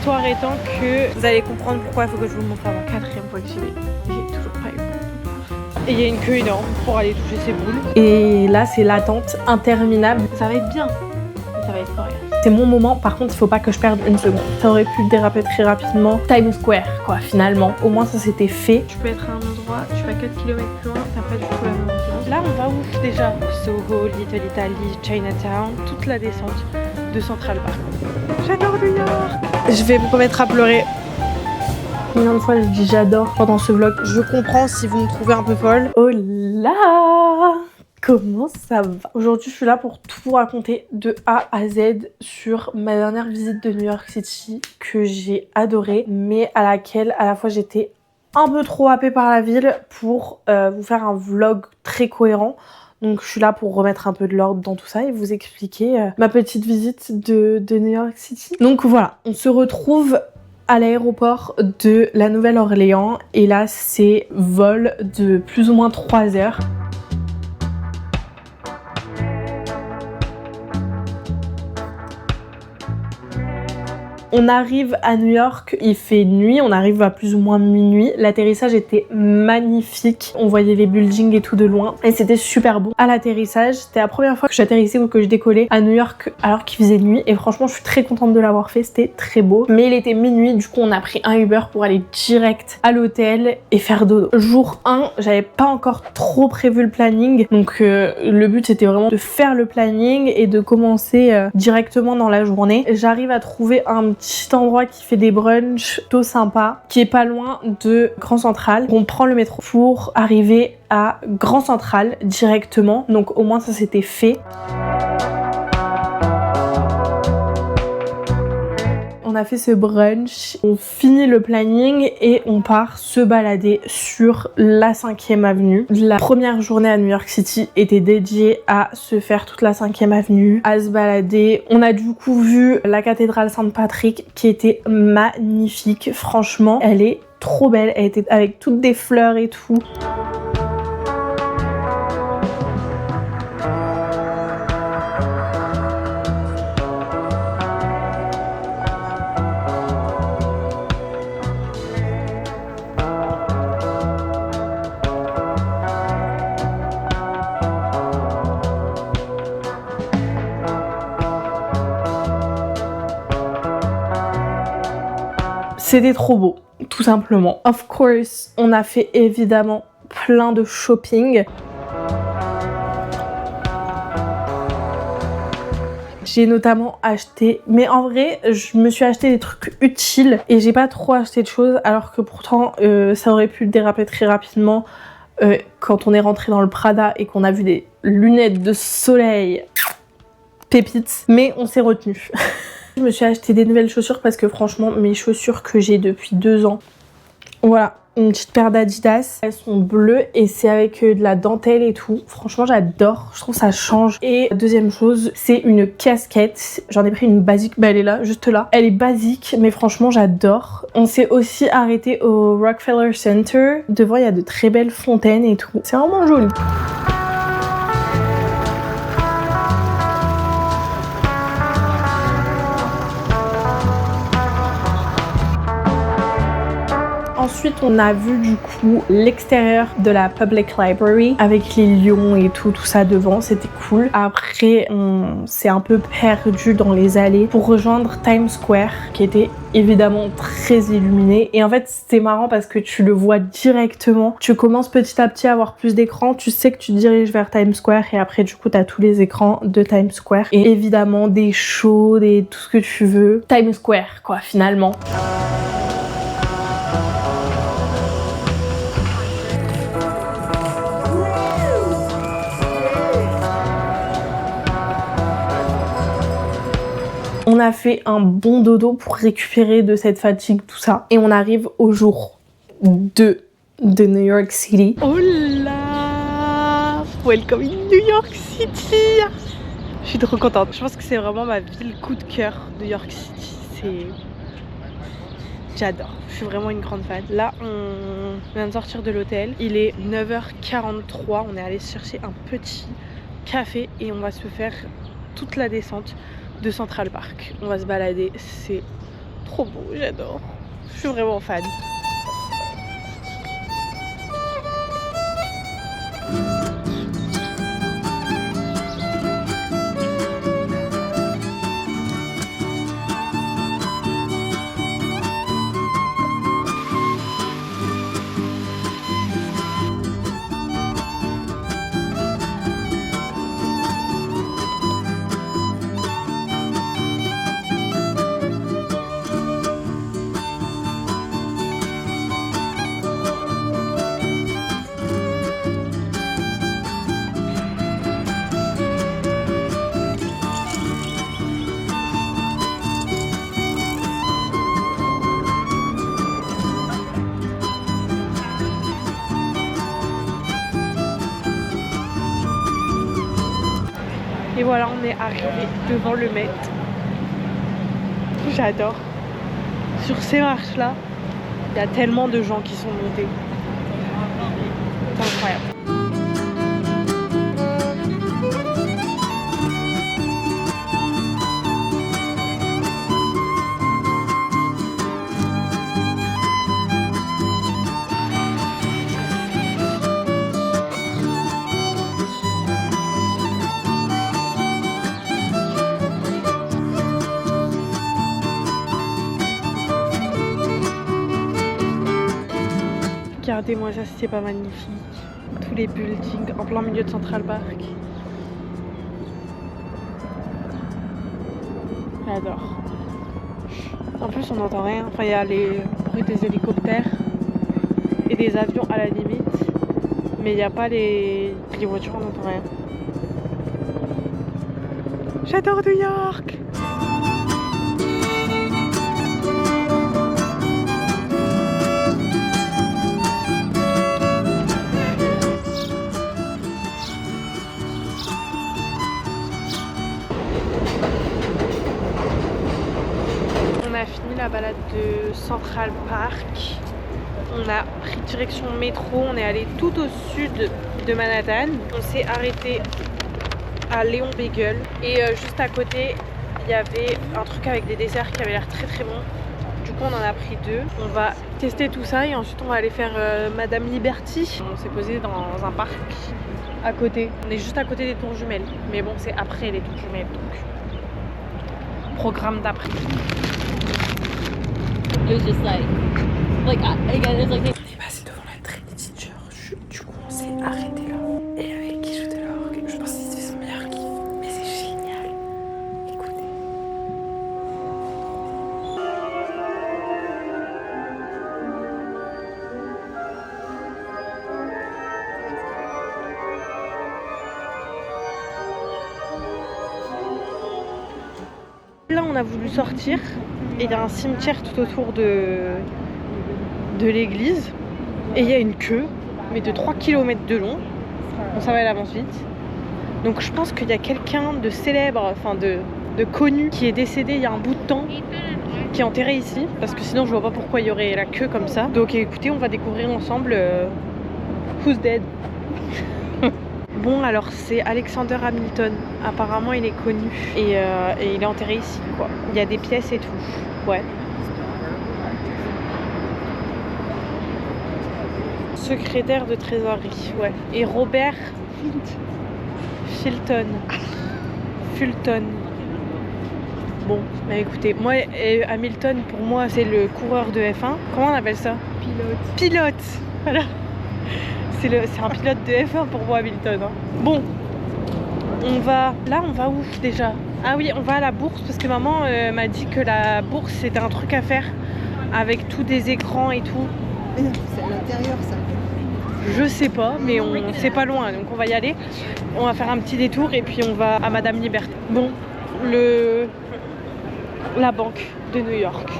L'histoire étant que vous allez comprendre pourquoi il faut que je vous montre la 4e fois que j'y vais. J'ai toujours pas eu. Et il y a une queue énorme pour aller toucher ces boules. Et là, c'est l'attente interminable. Ça va être bien, mais ça va être pas rien. C'est mon moment, par contre, il faut pas que je perde une seconde. Ça aurait pu déraper très rapidement. Times Square, quoi, finalement. Au moins, ça s'était fait. Tu peux être à un endroit, tu vas 4 km plus loin, t'as pas du tout la même ambiance. Là, on va où déjà? Soho, Little Italy, Chinatown, toute la descente de Central Park. J'adore New York! Je vais me remettre à pleurer. Combien de fois je dis j'adore pendant ce vlog? Je comprends si vous me trouvez un peu folle. Oh là! Comment ça va? Aujourd'hui, je suis là pour tout vous raconter de A à Z sur ma dernière visite de New York City que j'ai adorée, mais à laquelle à la fois j'étais un peu trop happée par la ville pour vous faire un vlog très cohérent. Donc je suis là pour remettre un peu de l'ordre dans tout ça et vous expliquer ma petite visite de New York City. Donc voilà, on se retrouve à l'aéroport de la Nouvelle-Orléans et là c'est vol de plus ou moins 3 heures. On arrive à New York, il fait nuit, on arrive à plus ou moins minuit. L'atterrissage était magnifique. On voyait les buildings et tout de loin. Et c'était super beau. À l'atterrissage, c'était la première fois que j'atterrissais ou que je décollais à New York alors qu'il faisait nuit. Et franchement, je suis très contente de l'avoir fait. C'était très beau. Mais il était minuit, du coup, on a pris un Uber pour aller direct à l'hôtel et faire dodo. Jour 1, j'avais pas encore trop prévu le planning. Donc le but, c'était vraiment de faire le planning et de commencer directement dans la journée. J'arrive à trouver un petit endroit qui fait des brunchs plutôt sympa, qui est pas loin de Grand Central. On prend le métro pour arriver à Grand Central directement, donc au moins ça s'était fait. On a fait ce brunch, on finit le planning et on part se balader sur la 5e avenue. La première journée à New York City était dédiée à se faire toute la 5e avenue, à se balader. On a du coup vu la cathédrale Saint-Patrick qui était magnifique. Franchement, elle est trop belle. Elle était avec toutes des fleurs et tout. C'était trop beau, tout simplement. Of course, on a fait évidemment plein de shopping. J'ai notamment acheté, mais en vrai, je me suis acheté des trucs utiles et j'ai pas trop acheté de choses alors que pourtant ça aurait pu déraper très rapidement quand on est rentré dans le Prada et qu'on a vu des lunettes de soleil pépites, mais on s'est retenu. Je me suis acheté des nouvelles chaussures parce que franchement mes chaussures que j'ai depuis 2 ans, voilà, une petite paire d'Adidas, elles sont bleues et c'est avec de la dentelle et tout. Franchement j'adore, je trouve ça change. Et deuxième chose, c'est une casquette. J'en ai pris une basique, bah elle est là, juste là. Elle est basique mais franchement j'adore. On s'est aussi arrêté au Rockefeller Center. Devant il y a de très belles fontaines et tout. C'est vraiment joli. Ensuite, on a vu du coup l'extérieur de la Public Library avec les lions et tout ça devant, c'était cool. Après, on s'est un peu perdu dans les allées pour rejoindre Times Square qui était évidemment très illuminé. Et en fait, c'était marrant parce que tu le vois directement. Tu commences petit à petit à avoir plus d'écrans, tu sais que tu te diriges vers Times Square et après du coup, t'as tous les écrans de Times Square. Et évidemment, des shows, tout ce que tu veux. Times Square, quoi, finalement. On a fait un bon dodo pour récupérer de cette fatigue, tout ça. Et on arrive au jour 2 de New York City. Oh là! Welcome in New York City! Je suis trop contente. Je pense que c'est vraiment ma ville coup de cœur, New York City. J'adore. Je suis vraiment une grande fan. Là, on vient de sortir de l'hôtel. Il est 9h43. On est allé chercher un petit café et on va se faire toute la descente de Central Park. On va se balader, c'est Trop beau, j'adore. Je suis vraiment fan. Et voilà, on est arrivé devant le Met. J'adore. Sur ces marches-là, il y a tellement de gens qui sont montés. C'est incroyable. Regardez-moi ça, c'est pas magnifique. Tous les buildings en plein milieu de Central Park. J'adore. En plus, on n'entend rien. Enfin, il y a les bruits des hélicoptères et des avions à la limite. Mais il n'y a pas les voitures, on n'entend rien. J'adore New York! On a fini la balade de Central Park. On a pris direction métro. On est allé tout au sud de Manhattan. On s'est arrêté à Léon Bagel. Et juste à côté, il y avait un truc avec des desserts qui avait l'air très très bon. Du coup, on en a pris 2. On va tester tout ça et ensuite on va aller faire Madame Liberty. On s'est posé dans un parc à côté. On est juste à côté des tours jumelles. Mais bon, c'est après les tours jumelles. Donc, programme d'après. It was just like again, it's like On est passé devant la Trinity Church. Du coup, on s'est arrêté là. Et avec qui joue de l'orgue. Je pense que c'est son meilleur kiff. Mais c'est génial. Écoutez. Là, on a voulu sortir. Et il y a un cimetière tout autour de l'église. Et il y a une queue, mais de 3 km de long. Bon, ça va, elle avance vite. Donc je pense qu'il y a quelqu'un de célèbre, enfin de connu, qui est décédé il y a un bout de temps, qui est enterré ici. Parce que sinon je vois pas pourquoi il y aurait la queue comme ça. Donc écoutez, on va découvrir ensemble Who's Dead. Bon, alors c'est Alexander Hamilton. Apparemment il est connu. Et il est enterré ici, quoi. Il y a des pièces et tout. Ouais. Secrétaire de trésorerie, ouais. Et Robert Fulton. Bon, bah écoutez, moi, Hamilton, pour moi, c'est le coureur de F1. Comment on appelle ça? Pilote. Voilà. C'est un pilote de F1 pour moi, Hamilton. Hein. Bon, on va où déjà? Ah oui, on va à la bourse parce que maman m'a dit que la bourse c'était un truc à faire avec tous des écrans et tout. Mais non, c'est à l'intérieur ça. Je sais pas, mais c'est pas loin, donc on va y aller. On va faire un petit détour et puis on va à Madame Liberté. Bon, la banque de New York.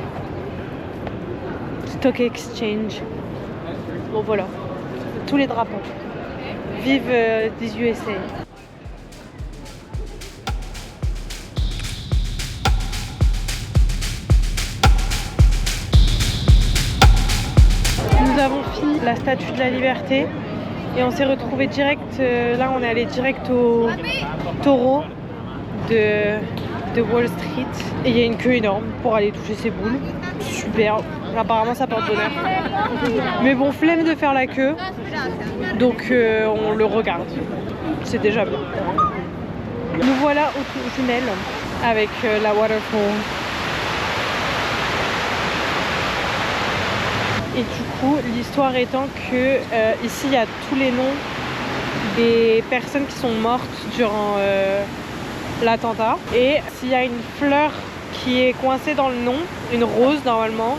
Stock Exchange. Bon voilà, tous les drapeaux. Vive des USA. Nous avons fini la Statue de la Liberté et on s'est retrouvé direct, là on est allé direct au taureau de de Wall Street. Et il y a une queue énorme pour aller toucher ses boules. Super, apparemment ça porte bonheur. Mais bon, flemme de faire la queue. Donc on le regarde. C'est déjà bien. Nous voilà au tunnel avec la waterfall. Et du coup, l'histoire étant que ici il y a tous les noms des personnes qui sont mortes durant l'attentat. Et s'il y a une fleur qui est coincée dans le nom, une rose normalement,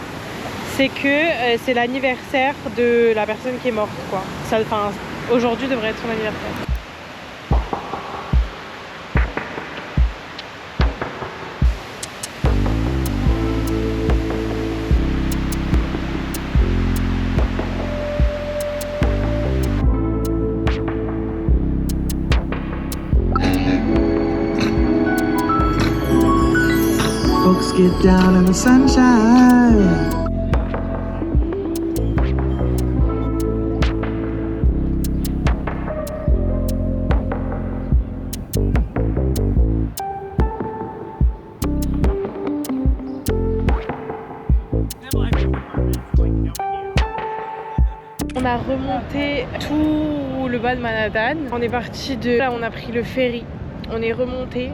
c'est que c'est l'anniversaire de la personne qui est morte, quoi. Enfin, aujourd'hui devrait être son anniversaire. Folks get down in the sunshine. On a remonté tout le bas de Manhattan. On est parti de là, on a pris le ferry. On est remonté.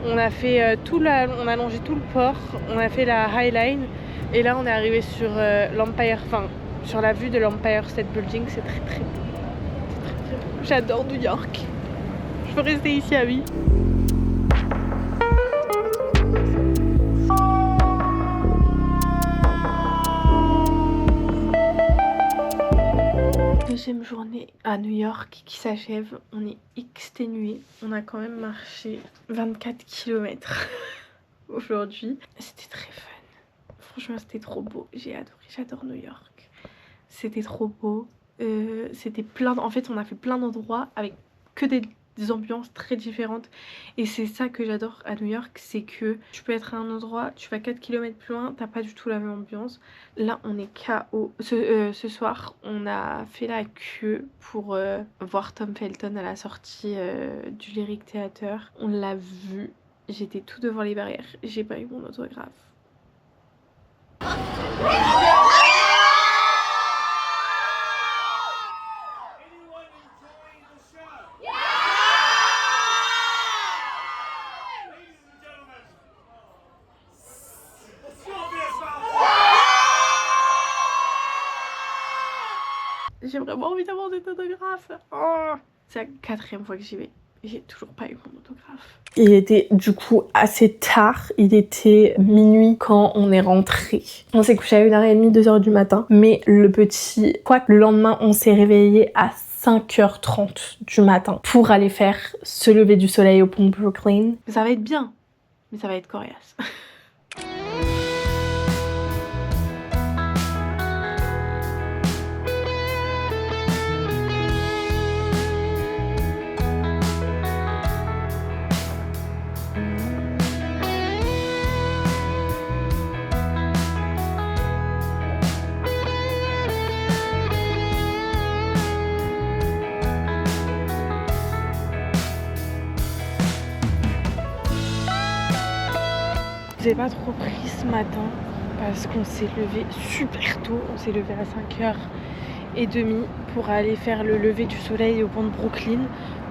On a fait on a longé tout le port. On a fait la High Line. Et là, on est arrivé sur l'Empire, enfin sur la vue de l'Empire State Building. C'est très très beau. C'est très très beau. J'adore New York. Je veux rester ici à vie. Deuxième journée à New York qui s'achève. On est exténué. On a quand même marché 24 km aujourd'hui. C'était très fun. Franchement, c'était trop beau. J'ai adoré. J'adore New York. C'était trop beau. C'était plein. En fait, on a fait plein d'endroits avec que des ambiances très différentes. Et c'est ça que j'adore à New York, c'est que tu peux être à un endroit, tu vas 4 km plus loin, t'as pas du tout la même ambiance. Là, on est KO. Ce soir, on a fait la queue pour voir Tom Felton à la sortie du Lyric Theatre. On l'a vu. J'étais tout devant les barrières. J'ai pas eu mon autographe. J'ai vraiment envie d'avoir cet autographe. Oh, c'est la 4e fois que j'y vais. J'ai toujours pas eu mon autographe. Il était du coup assez tard. Il était minuit quand on est rentré. On s'est couché à 1h30, 2h du matin. Mais le petit... Quoi que le lendemain, on s'est réveillé à 5h30 du matin pour aller faire ce lever du soleil au pont Brooklyn. Ça va être bien, mais ça va être coriace. J'ai pas trop pris ce matin parce qu'on s'est levé super tôt. On s'est levé à 5h30 pour aller faire le lever du soleil au pont de Brooklyn.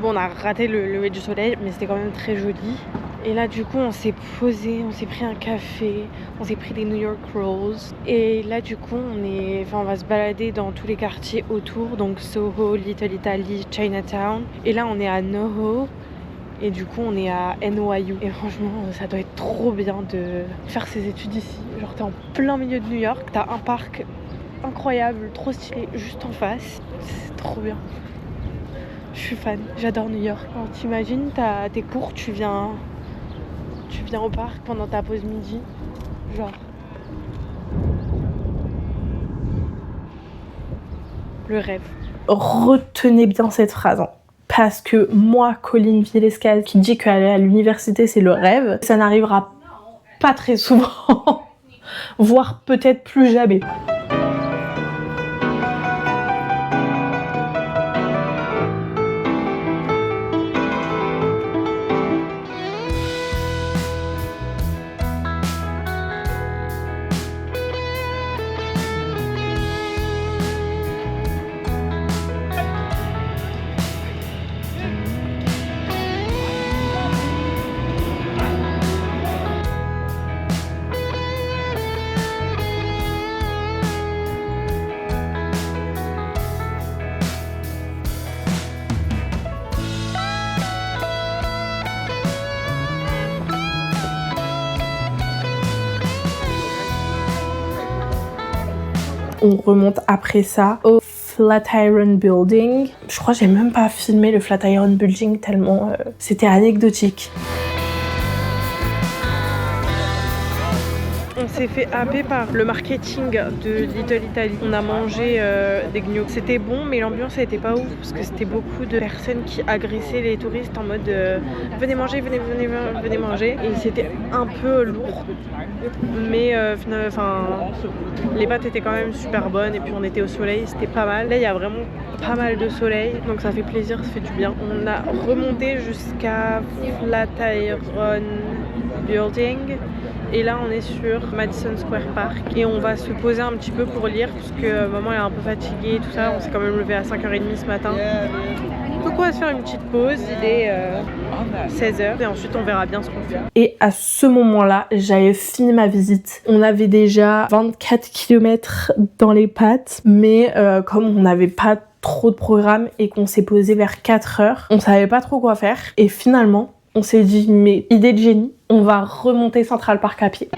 Bon, on a raté le lever du soleil, mais c'était quand même très joli. Et là, du coup, on s'est posé, on s'est pris un café, on s'est pris des New York Rolls. Et là, du coup, on va se balader dans tous les quartiers autour, donc Soho, Little Italy, Chinatown. Et là, on est à NoHo. Et du coup on est à NYU. Et franchement ça doit être trop bien de faire ses études ici. Genre t'es en plein milieu de New York, t'as un parc incroyable, trop stylé, juste en face. C'est trop bien. Je suis fan, j'adore New York. Alors t'imagines, t'as tes cours, tu viens au parc pendant ta pause midi. Genre. Le rêve. Retenez bien cette phrase. Parce que moi, Colline Villescaz, qui dit qu'aller à l'université c'est le rêve, ça n'arrivera pas très souvent, voire peut-être plus jamais. On remonte après ça au Flatiron Building. Je crois que j'ai même pas filmé le Flatiron Building tellement c'était anecdotique. On s'est fait happer par le marketing de Little Italy. On a mangé des gnocchis. C'était bon, mais l'ambiance était pas ouf parce que c'était beaucoup de personnes qui agressaient les touristes en mode venez manger, venez manger. Et c'était un peu lourd. Mais les pâtes étaient quand même super bonnes et puis on était au soleil, c'était pas mal. Là, il y a vraiment pas mal de soleil, donc ça fait plaisir, ça fait du bien. On a remonté jusqu'à Flatiron Building. Et là on est sur Madison Square Park et on va se poser un petit peu pour lire parce que maman est un peu fatiguée et tout ça. On s'est quand même levé à 5h30 ce matin. Donc on va se faire une petite pause, il est 16h et ensuite on verra bien ce qu'on fait. Et à ce moment-là, j'avais fini ma visite. On avait déjà 24 km dans les pattes, mais comme on n'avait pas trop de programme et qu'on s'est posé vers 4h, on savait pas trop quoi faire et finalement on s'est dit mais idée de génie, on va remonter Central Park à pied.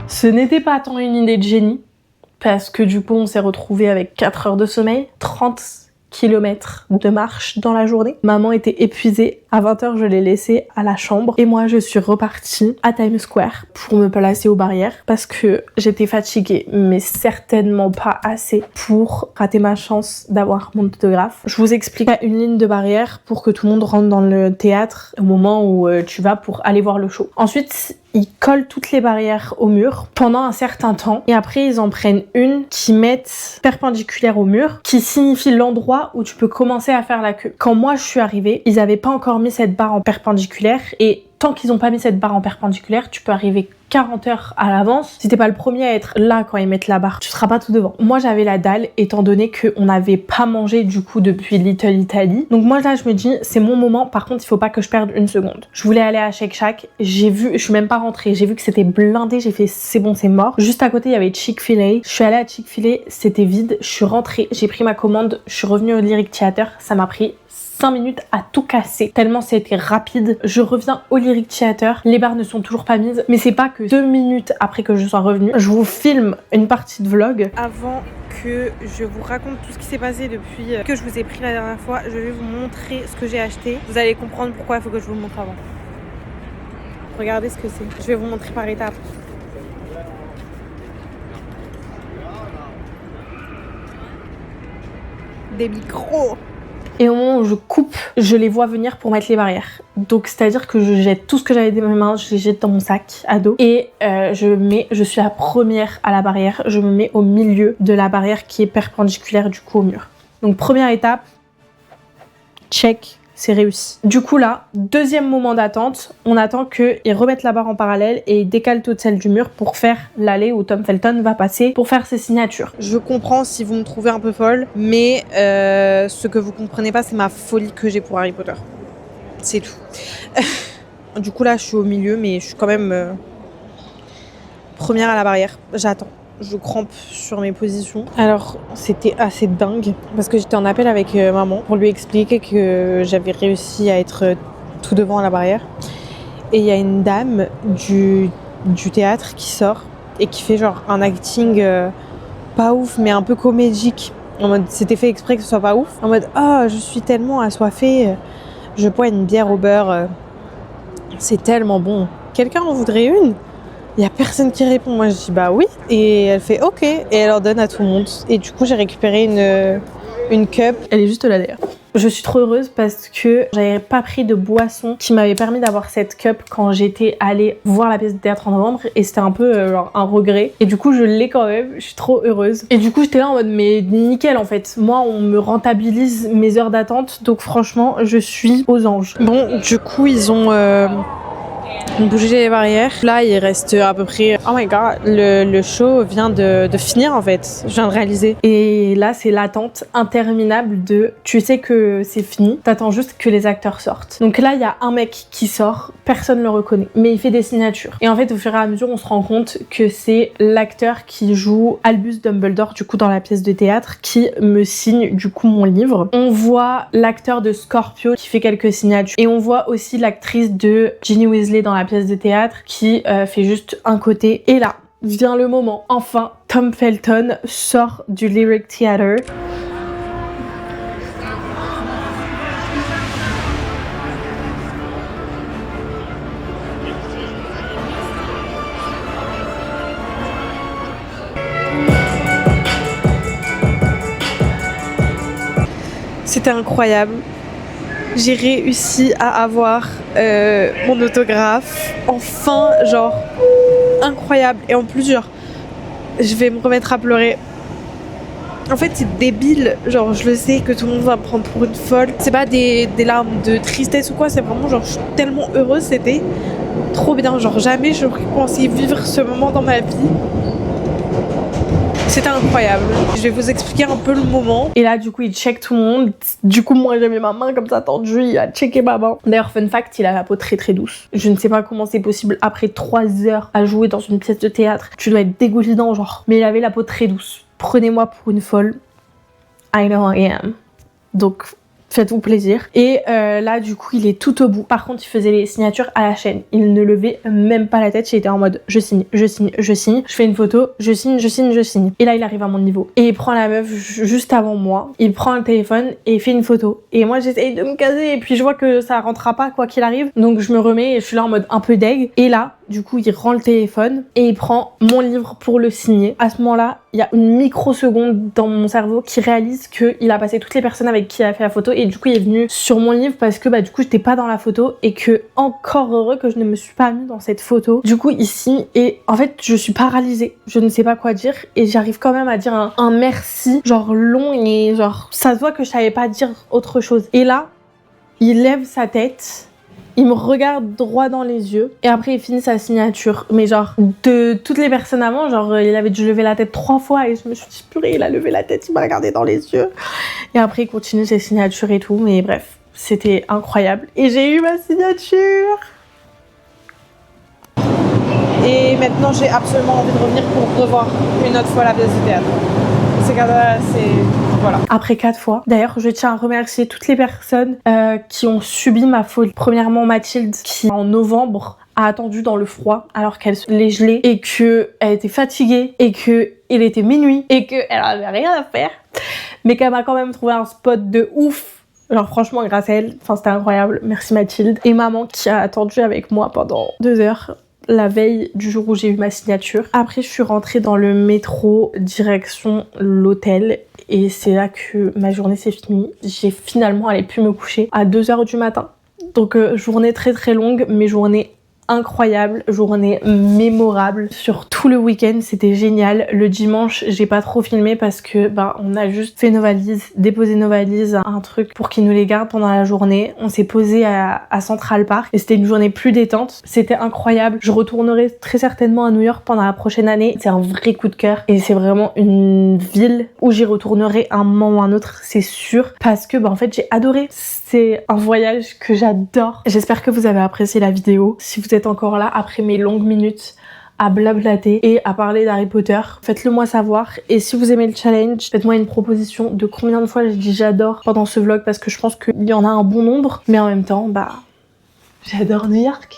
Ce n'était pas tant une idée de génie, parce que du coup on s'est retrouvé avec 4 heures de sommeil, 30 km de marche dans la journée. Maman était épuisée. À 20h, je l'ai laissée à la chambre. Et moi, je suis repartie à Times Square pour me placer aux barrières parce que j'étais fatiguée, mais certainement pas assez pour rater ma chance d'avoir mon autographe. Je vous explique une ligne de barrière pour que tout le monde rentre dans le théâtre au moment où tu vas pour aller voir le show. Ensuite, ils collent toutes les barrières au mur pendant un certain temps et après ils en prennent une qui mettent perpendiculaire au mur qui signifie l'endroit où tu peux commencer à faire la queue. Quand moi je suis arrivée, ils avaient pas encore mis cette barre en perpendiculaire et tant qu'ils ont pas mis cette barre en perpendiculaire, tu peux arriver 40 heures à l'avance. Si t'es pas le premier à être là quand ils mettent la barre, tu seras pas tout devant. Moi j'avais la dalle étant donné qu'on n'avait pas mangé du coup depuis Little Italy. Donc moi là je me dis c'est mon moment, par contre il faut pas que je perde une seconde. Je voulais aller à Shake Shack, j'ai vu, je suis même pas rentrée, j'ai vu que c'était blindé, j'ai fait c'est bon c'est mort. Juste à côté il y avait Chick-fil-A, je suis allée à Chick-fil-A, c'était vide, je suis rentrée, j'ai pris ma commande, je suis revenue au Lyric Theater, ça m'a pris 5 minutes à tout casser, tellement c'était rapide. Je reviens au Lyric Theater, les barres ne sont toujours pas mises, mais c'est pas que 2 minutes après que je sois revenue, je vous filme une partie de vlog. Avant que je vous raconte tout ce qui s'est passé depuis que je vous ai pris la dernière fois, je vais vous montrer ce que j'ai acheté. Vous allez comprendre pourquoi il faut que je vous le montre avant. Regardez ce que c'est. Je vais vous montrer par étapes. Des micros. Et au moment où je coupe, je les vois venir pour mettre les barrières. Donc c'est-à-dire que je jette tout ce que j'avais dans mes mains, je les jette dans mon sac à dos. Et je suis la première à la barrière, je me mets au milieu de la barrière qui est perpendiculaire du coup au mur. Donc première étape, check, c'est réussi. Du coup là, deuxième moment d'attente, on attend qu'ils remettent la barre en parallèle et ils décalent toute celle du mur pour faire l'allée où Tom Felton va passer pour faire ses signatures. Je comprends si vous me trouvez un peu folle, mais ce que vous comprenez pas, c'est ma folie que j'ai pour Harry Potter. C'est tout. Du coup là, je suis au milieu, mais je suis quand même première à la barrière. J'attends. Je crampe sur mes positions. Alors c'était assez dingue parce que j'étais en appel avec maman pour lui expliquer que j'avais réussi à être tout devant à la barrière. Et il y a une dame du théâtre qui sort et qui fait genre un acting pas ouf mais un peu comédique. En mode c'était fait exprès que ce soit pas ouf. En mode oh je suis tellement assoiffée, je bois une bière au beurre, c'est tellement bon. Quelqu'un en voudrait une ? Il y a personne qui répond. Moi, je dis bah oui. Et elle fait ok. Et elle en donne à tout le monde. Et du coup, j'ai récupéré une cup. Elle est juste là d'ailleurs. Je suis trop heureuse parce que j'avais pas pris de boisson qui m'avait permis d'avoir cette cup quand j'étais allée voir la pièce de théâtre en novembre. Et c'était un peu genre un regret. Et du coup, je l'ai quand même. Je suis trop heureuse. Et du coup, j'étais là en mode mais nickel en fait. Moi, on me rentabilise mes heures d'attente. Donc franchement, je suis aux anges. Bon, du coup, ils ont bouger les barrières. Là, il reste à peu près... Oh my god, le show vient de finir en fait. Je viens de réaliser. Et là, c'est l'attente interminable de... Tu sais que c'est fini, t'attends juste que les acteurs sortent. Donc là, il y a un mec qui sort, personne le reconnaît, mais il fait des signatures. Et en fait, au fur et à mesure, on se rend compte que c'est l'acteur qui joue Albus Dumbledore, du coup, dans la pièce de théâtre, qui me signe, du coup, mon livre. On voit l'acteur de Scorpio qui fait quelques signatures. Et on voit aussi l'actrice de Ginny Weasley dans la pièce de théâtre qui fait juste un côté. Et là, vient le moment. Enfin, Tom Felton sort du Lyric Theatre. C'était incroyable. J'ai réussi à avoir mon autographe. Enfin, genre, incroyable. Et en plus, genre, je vais me remettre à pleurer. En fait, c'est débile. Genre, je le sais que tout le monde va me prendre pour une folle. C'est pas des larmes de tristesse ou quoi. C'est vraiment, genre, je suis tellement heureuse. C'était trop bien. Genre, jamais je pensais vivre ce moment dans ma vie. C'était incroyable. Je vais vous expliquer un peu le moment. Et là, du coup, il check tout le monde. Du coup, moi, j'ai mis ma main comme ça tendue. Il a checké ma main. D'ailleurs, fun fact, il a la peau très très douce. Je ne sais pas comment c'est possible. Après 3 heures à jouer dans une pièce de théâtre, tu dois être dégoulinant, genre. Mais il avait la peau très douce. Prenez-moi pour une folle. I know I am. Donc... faites-vous plaisir. Et là, du coup, il est tout au bout. Par contre, il faisait les signatures à la chaîne. Il ne levait même pas la tête. J'étais en mode, je signe, je signe, je signe. Je fais une photo, je signe, je signe, je signe. Et là, il arrive à mon niveau. Et il prend la meuf juste avant moi. Il prend le téléphone et il fait une photo. Et moi, j'essaye de me caser. Et puis, je vois que ça rentrera pas, quoi qu'il arrive. Donc, je me remets et je suis là en mode un peu deg. Et là, du coup, il rend le téléphone et il prend mon livre pour le signer. À ce moment-là, il y a une microseconde dans mon cerveau qui réalise qu'il a passé toutes les personnes avec qui il a fait la photo et du coup il est venu sur mon livre parce que du coup j'étais pas dans la photo et que encore heureux que je ne me suis pas mis dans cette photo. Du coup il signe et en fait je suis paralysée, je ne sais pas quoi dire et j'arrive quand même à dire un merci genre long et genre ça se voit que je savais pas dire autre chose. Et là il lève sa tête. Il me regarde droit dans les yeux et après il finit sa signature. Mais genre, de toutes les personnes avant, genre il avait dû lever la tête 3 fois et je me suis dit purée, il a levé la tête, il m'a regardé dans les yeux. Et après il continue ses signatures et tout, mais bref, c'était incroyable. Et j'ai eu ma signature. Et maintenant j'ai absolument envie de revenir pour revoir une autre fois la pièce de théâtre. Voilà. Après 4 fois. D'ailleurs, je tiens à remercier toutes les personnes qui ont subi ma folie. Premièrement, Mathilde, qui en novembre a attendu dans le froid alors qu'elle les gelait et qu'elle était fatiguée et qu'il était minuit et qu'elle avait rien à faire. Mais qu'elle m'a quand même trouvé un spot de ouf. Genre franchement, grâce à elle, c'était incroyable. Merci Mathilde. Et maman qui a attendu avec moi pendant 2 heures. La veille du jour où j'ai eu ma signature. Après, je suis rentrée dans le métro direction l'hôtel et c'est là que ma journée s'est finie. J'ai finalement allé pu me coucher à 2h du matin. Donc journée très très longue, mais journée incroyable, journée mémorable. Sur tout le week-end, c'était génial. Le dimanche, j'ai pas trop filmé parce que on a juste fait nos valises, déposé nos valises à un truc pour qu'ils nous les gardent pendant la journée. On s'est posé à Central Park et c'était une journée plus détente. C'était incroyable. Je retournerai très certainement à New York pendant la prochaine année. C'est un vrai coup de cœur et c'est vraiment une ville où j'y retournerai un moment ou un autre, c'est sûr, parce que en fait j'ai adoré. C'est un voyage que j'adore. J'espère que vous avez apprécié la vidéo. Si vous êtes encore là après mes longues minutes à blablater et à parler d'Harry Potter, faites-le moi savoir. Et si vous aimez le challenge, faites-moi une proposition de combien de fois j'ai dit j'adore pendant ce vlog parce que je pense qu'il y en a un bon nombre. Mais en même temps, j'adore New York.